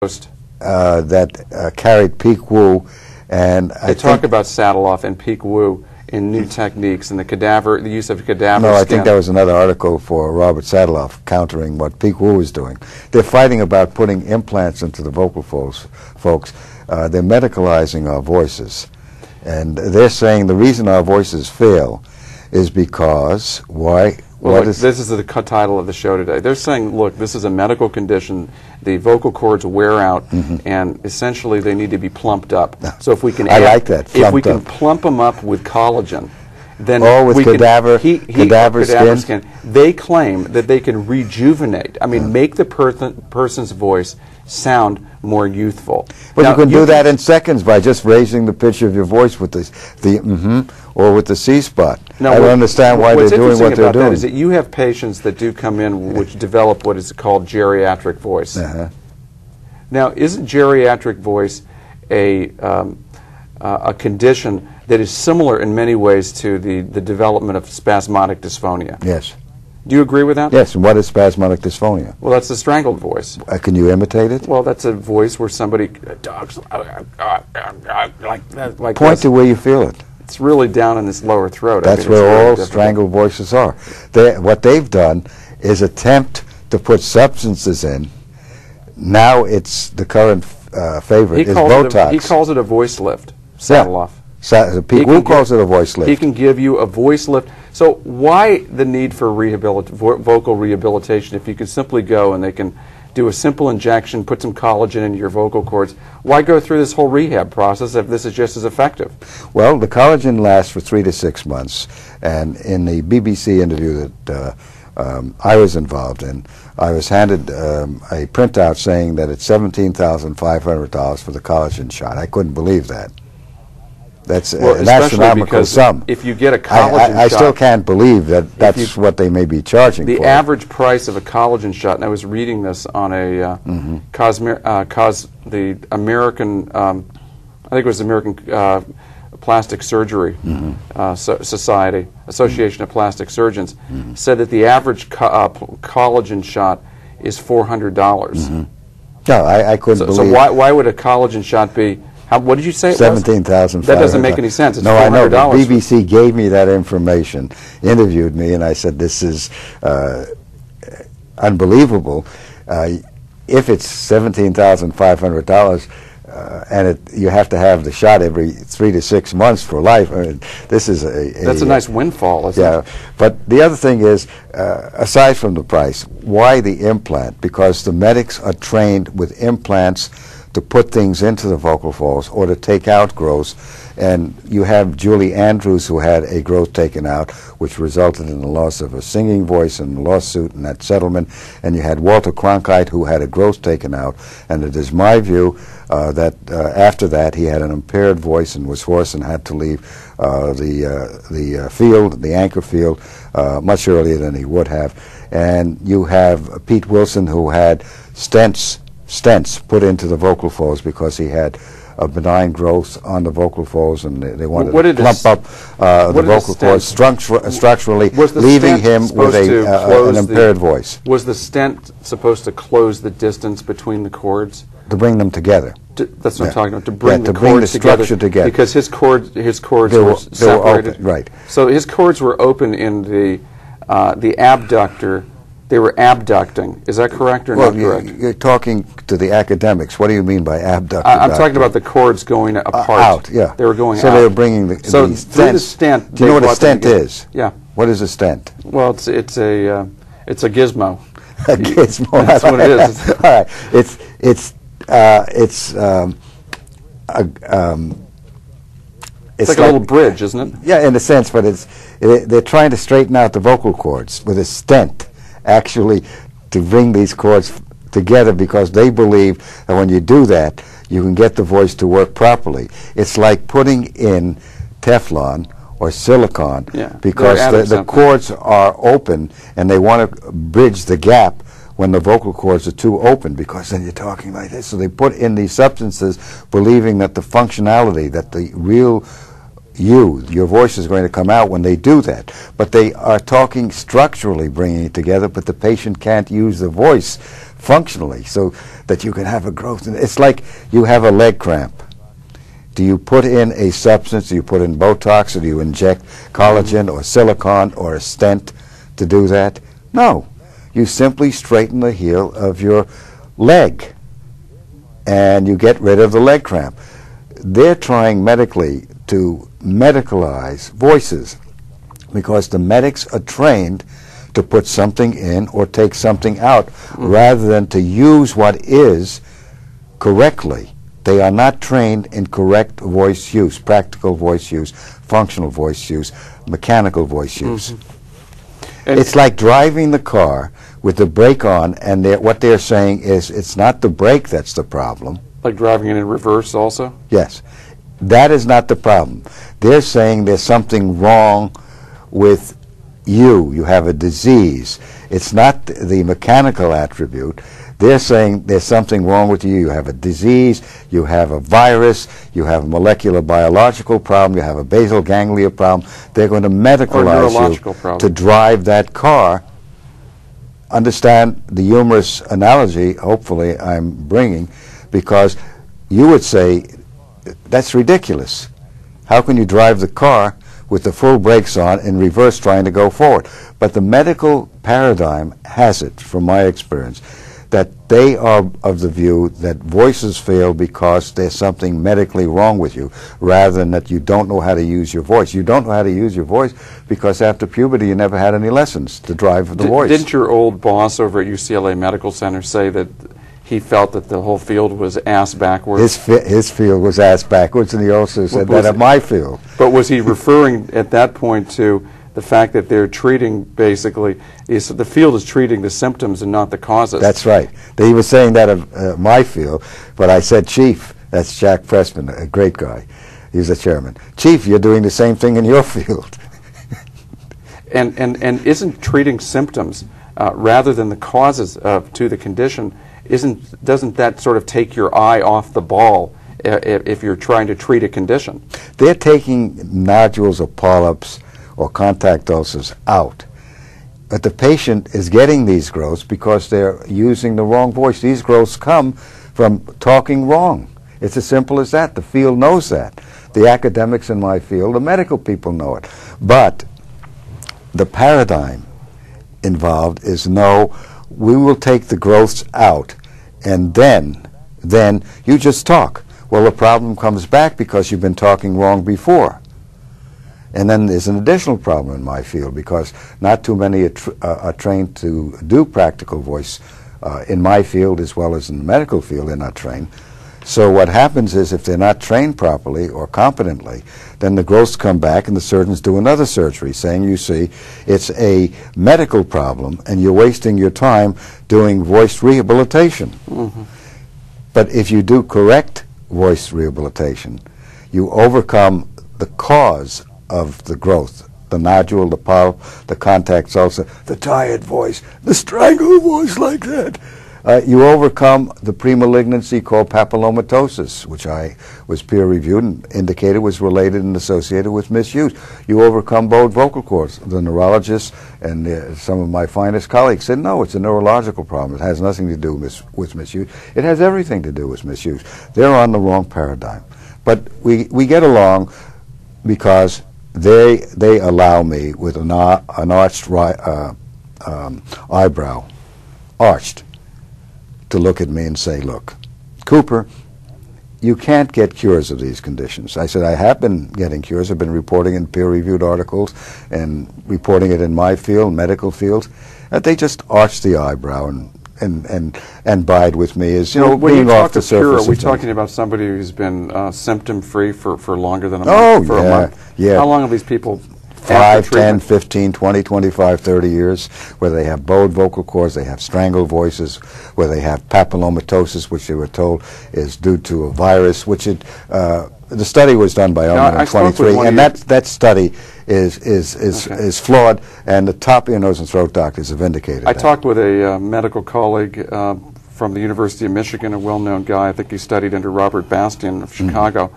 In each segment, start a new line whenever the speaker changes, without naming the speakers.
that carried peak woo, and
they talk about saddle off and peak woo in new techniques and the use of cadaver
No, I
skin.
think that was another article for Robert Saddlehoff countering what peak woo is doing. They're fighting about putting implants into the vocal folds, folks. They're medicalizing our voices, and they're saying the reason our voices fail is because why?
Well, look, this is the title of the show today. They're saying, look, this is a medical condition. The vocal cords wear out, and essentially they need to be plumped up. So if we can,
like that.
If we can plump them up with collagen, then
with
we
cadaver
skin. They claim that they can rejuvenate. I mean, make the person's voice sound more youthful.
But now, you can do that in seconds by just raising the pitch of your voice with the or with the C spot.
Now,
I don't understand why they're doing what they're doing.
That is that you have patients that do come in which develop what is called geriatric voice. Now, isn't geriatric voice a condition that is similar in many ways to the development of spasmodic dysphonia?
Yes.
Do you agree with that?
Yes. And what is spasmodic dysphonia?
Well, that's the strangled voice.
Can you imitate it?
Well, that's a voice where somebody talks like
Point
this.
to where you feel it.
It's really down in this lower throat.
That's where all strangled voices are. What they've done is attempt to put substances in. Now it's the current favorite is Botox.
He calls it a voice lift. Saddle off.
Who calls it a voice lift?
He can give you a voice lift. So why the need for vocal rehabilitation if you can simply go and they can do a simple injection, put some collagen into your vocal cords? Why go through this whole rehab process if this is just as effective?
Well, the collagen lasts for 3 to 6 months, and in the BBC interview that I was involved in, I was handed a printout saying that it's $17,500 for the collagen shot. I couldn't believe that. That's an astronomical sum.
If you get a collagen shot,
I still can't believe that that's what they may be charging for.
The average price of a collagen shot, and I was reading this on a the American, I think it was the American Plastic Surgery Society, Association of Plastic Surgeons, said that the average collagen shot is $400.
No, I couldn't believe.
So why would a collagen shot be? What did you say?
$17,500.
That doesn't make any sense. It's
no,
$400.
I know. The BBC gave me that information, interviewed me, and I said, "This is unbelievable. If it's $17,500, and you have to have the shot every 3 to 6 months for life, this is
that's a nice windfall, isn't it?
But the other thing is, aside from the price, why the implant? Because the medics are trained with implants to put things into the vocal folds or to take out growths. And you have Julie Andrews, who had a growth taken out, which resulted in the loss of a singing voice and a lawsuit and that settlement. And you had Walter Cronkite, who had a growth taken out. And it is my view that after that he had an impaired voice and was hoarse and had to leave the field, the anchor field, much earlier than he would have. And you have Pete Wilson, who had stents put into the vocal folds because he had a benign growth on the vocal folds, and they wanted to plump up the vocal cords structurally, leaving him with an impaired voice.
Was the stent supposed to close the distance between the cords?
To bring them together.
That's what I'm talking about. To bring the
cords structure together.
Because his cords were separated.
Open, right.
So his cords were open in the abductor. They were abducting. Is that correct or not correct?
You're talking to the academics. What do you mean by abducting?
I'm talking about the cords going apart.
Out, yeah.
They were going out.
So they were bringing the
through the stent.
Do you know what a stent is?
Yeah.
What is a stent?
Well, it's a gizmo.
A gizmo.
That's what it is.
All right.
It's like a little bridge, isn't it?
Yeah, in a sense, but they're trying to straighten out the vocal cords with a stent, actually, to bring these cords together, because they believe that when you do that, you can get the voice to work properly. It's like putting in Teflon or silicone, because the cords are open, and they want to bridge the gap when the vocal cords are too open, because then you're talking like this. So they put in these substances, believing that the functionality, that the real your voice is going to come out when they do that. But they are talking structurally, bringing it together, but the patient can't use the voice functionally so that you can have a growth. And it's like you have a leg cramp. Do you put in a substance, do you put in Botox, or do you inject collagen or silicone or a stent to do that? No. You simply straighten the heel of your leg and you get rid of the leg cramp. They're trying medically to medicalize voices because the medics are trained to put something in or take something out rather than to use what is correctly. They are not trained in correct voice use, practical voice use, functional voice use, mechanical voice use. It's like driving the car with the brake on, and what they're saying is it's not the brake that's the problem.
Like driving it in reverse also?
Yes. That is not the problem. They're saying there's something wrong with you. You have a disease. It's not the mechanical attribute. They're saying there's something wrong with you. You have a disease, you have a virus, you have a molecular biological problem, you have a basal ganglia problem. They're going to medicalize you to drive that car. Understand the humorous analogy, hopefully, I'm bringing, because you would say, that's ridiculous. How can you drive the car with the full brakes on in reverse trying to go forward? But the medical paradigm has it, from my experience, that they are of the view that voices fail because there's something medically wrong with you, rather than that you don't know how to use your voice. You don't know how to use your voice because after puberty you never had any lessons to drive the voice.
Didn't your old boss over at UCLA Medical Center say that he felt that the whole field was ass backwards?
His field was ass backwards, and he also said that at my field.
But was he referring at that point to the fact that they're treating, basically, the field is treating the symptoms and not the causes?
That's right. He was saying that of my field, but I said, Chief, that's Jack Pressman, a great guy. He's the chairman. Chief, you're doing the same thing in your field.
and isn't treating symptoms rather than the causes to the condition, doesn't that sort of take your eye off the ball if you're trying to treat a condition?
They're taking nodules or polyps or contact ulcers out. But the patient is getting these growths because they're using the wrong voice. These growths come from talking wrong. It's as simple as that. The field knows that. The academics in my field, the medical people know it. But the paradigm involved is no, we will take the growths out and then you just talk. Well, the problem comes back because you've been talking wrong before. And then there's an additional problem in my field because not too many are trained to do practical voice in my field as well as in the medical field. They're not trained. So what happens is if they're not trained properly or competently, then the growths come back and the surgeons do another surgery saying, you see, it's a medical problem and you're wasting your time doing voice rehabilitation. But if you do correct voice rehabilitation, you overcome the cause of the growth, the nodule, the polyp, the contact ulcer, the tired voice, the strangled voice like that. You overcome the premalignancy called papillomatosis, which I was peer-reviewed and indicated was related and associated with misuse. You overcome bowed vocal cords. The neurologists and some of my finest colleagues said, no, it's a neurological problem. It has nothing to do with misuse. It has everything to do with misuse. They're on the wrong paradigm. But we get along because they allow me with an arched eyebrow, arched, to look at me and say, look, Cooper, you can't get cures of these conditions. I said, I have been getting cures. I've been reporting in peer-reviewed articles and reporting it in my field, medical fields. They just arch the eyebrow and bide with me as, you know, being off the surface.
Are we talking about somebody who's been symptom-free for longer than a month?
Oh,
a month?
Yeah.
How long have these people
5, 10, 15, 20, 25, 30 years, where they have bowed vocal cords, they have strangled voices, where they have papillomatosis, which they were told is due to a virus, which the study was done by Omen in 23, and that study is flawed, and the top ear, nose, and throat doctors have indicated that.
I talked with a medical colleague from the University of Michigan, a well-known guy. I think he studied under Robert Bastian of Chicago.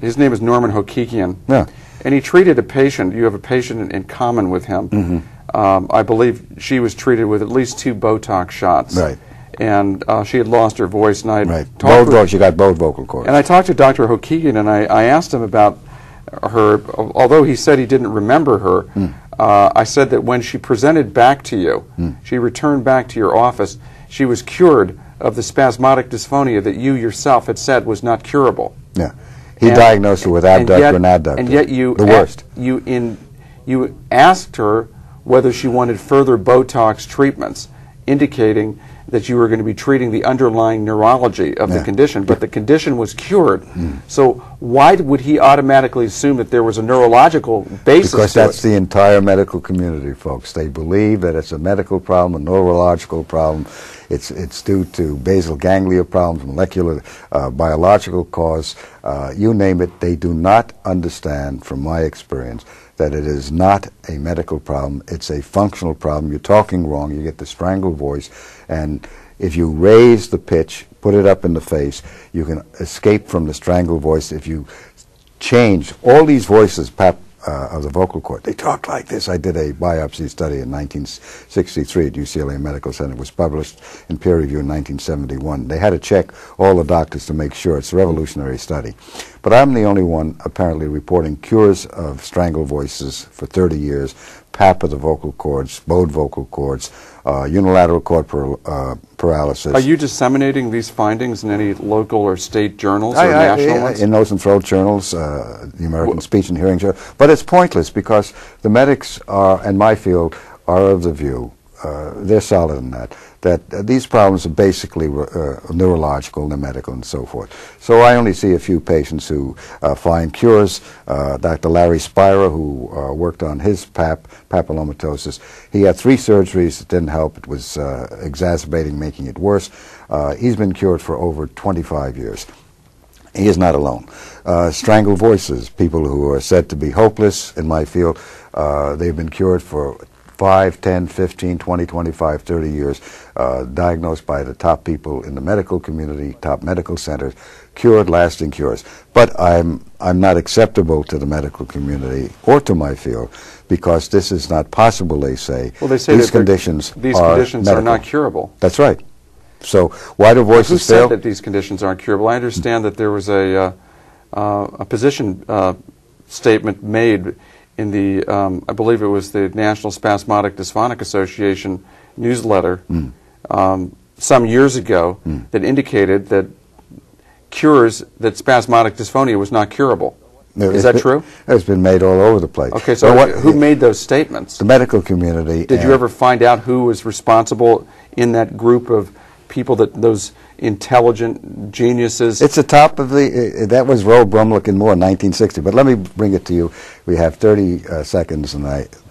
His name is Norman Hokekian.
Yeah.
And he treated a patient. You have a patient in common with him I believe she was treated with at least 2 Botox shots.
Right.
And she had lost her voice, and I
She got both vocal cords.
And I talked to Dr. Hokegian, and I asked him about her. Although he said he didn't remember her, I said that when she presented back to you, she returned back to your office, she was cured of the spasmodic dysphonia that you yourself had said was not curable.
Yeah. He diagnosed her with abductor and adductor.
And yet you
the worst.
You asked her whether she wanted further Botox treatments, indicating that you were going to be treating the underlying neurology of the condition, but the condition was cured. So why would he automatically assume that there was a neurological basis
Because
to
that's
it?
the entire medical community, folks. They believe that it's a medical problem, a neurological problem. It's due to basal ganglia problems, molecular, biological cause, you name it. They do not understand, from my experience, that it is not a medical problem. It's a functional problem. You're talking wrong. You get the strangled voice. And if you raise the pitch, put it up in the face, you can escape from the strangled voice. If you change all these voices, of the vocal cord, they talk like this. I did a biopsy study in 1963 at UCLA Medical Center. It was published in peer review in 1971. They had to check all the doctors to make sure. It's a revolutionary study. But I'm the only one apparently reporting cures of strangled voices for 30 years, PAP of the vocal cords, bowed vocal cords, unilateral cord paralysis.
Are you disseminating these findings in any local or state journals or national ones?
In nose and throat journals, the American Speech and Hearing Journal. But it's pointless because the medics are, in my field, are of the view, they're solid in that these problems are basically neurological, they're medical, and so forth. So I only see a few patients who find cures. Dr. Larry Spira, who worked on his papillomatosis, he had 3 surgeries that didn't help. It was exacerbating, making it worse. He's been cured for over 25 years. He is not alone. Strangled voices, people who are said to be hopeless in my field, they've been cured for 5, 10, 15, 20, 25, 30 years, diagnosed by the top people in the medical community, top medical centers, cured, lasting cures. But I'm not acceptable to the medical community or to my field because this is not possible, they say.
Well, they say
these conditions
are not curable.
That's right. So why do voices fail?
Who said that these conditions aren't curable? I understand that there was a position statement made in the, I believe it was the National Spasmodic Dysphonic Association newsletter some years ago that indicated that that spasmodic dysphonia was not curable. Is that true?
It's been made all over the place.
Okay, so who made those statements?
The medical community.
Did you ever find out who was responsible in that group of people, those intelligent geniuses?
It's the top of the, that was Roe, Brumlick, and Moore in 1960. But let me bring it to you. We have 30 seconds, and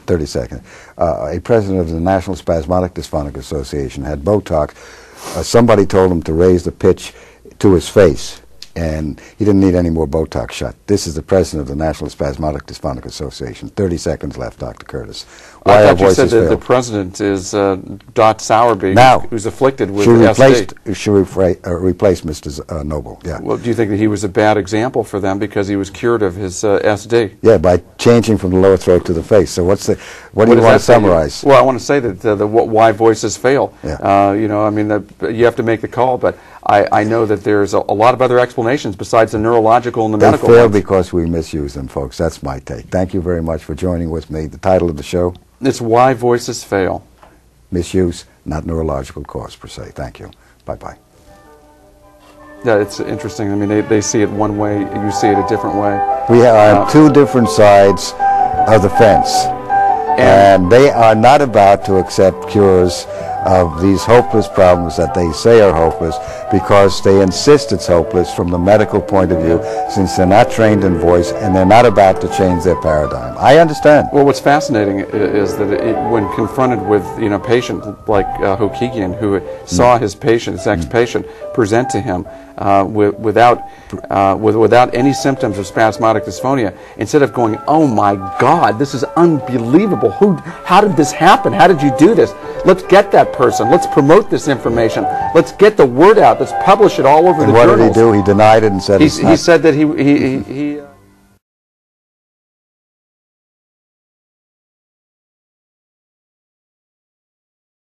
30 seconds. A president of the National Spasmodic Dysphonic Association had Botox. Somebody told him to raise the pitch to his face, and he didn't need any more Botox shot. This is the president of the National Spasmodic Dysphonic Association. 30 seconds left, Dr. Curtis.
Why I thought you said that the president is Dot Sowerby, who's afflicted with SD.
She replaced Mr. Noble, yeah.
Well, do you think that he was a bad example for them because he was cured of his SD?
Yeah, by changing from the lower throat to the face. So what do you want to summarize?
Well, I want to say that why voices fail.
Yeah.
You know, I mean, you have to make the call, but I know that there's a lot of other explanations besides the neurological and the medical.
They fail because we misuse them, folks. That's my take. Thank you very much for joining with me. The title of the show?
It's Why Voices Fail.
Misuse, not neurological cause per se. Thank you. Bye-bye.
Yeah, it's interesting. I mean, they see it one way, you see it a different way.
We have 2 different sides of the fence. And they are not about to accept cures of these hopeless problems that they say are hopeless because they insist it's hopeless from the medical point of view since they're not trained in voice and they're not about to change their paradigm. I understand.
Well, what's fascinating is that when confronted with a patient like Hokegian, who saw his patient, his ex-patient, present to him without any symptoms of spasmodic dysphonia, instead of going, "Oh my God, this is unbelievable! How did this happen? How did you do this? Let's get that person. Let's promote this information. Let's get the word out. Let's publish it all over the journals."
And what did he do? He denied it and said
he said that he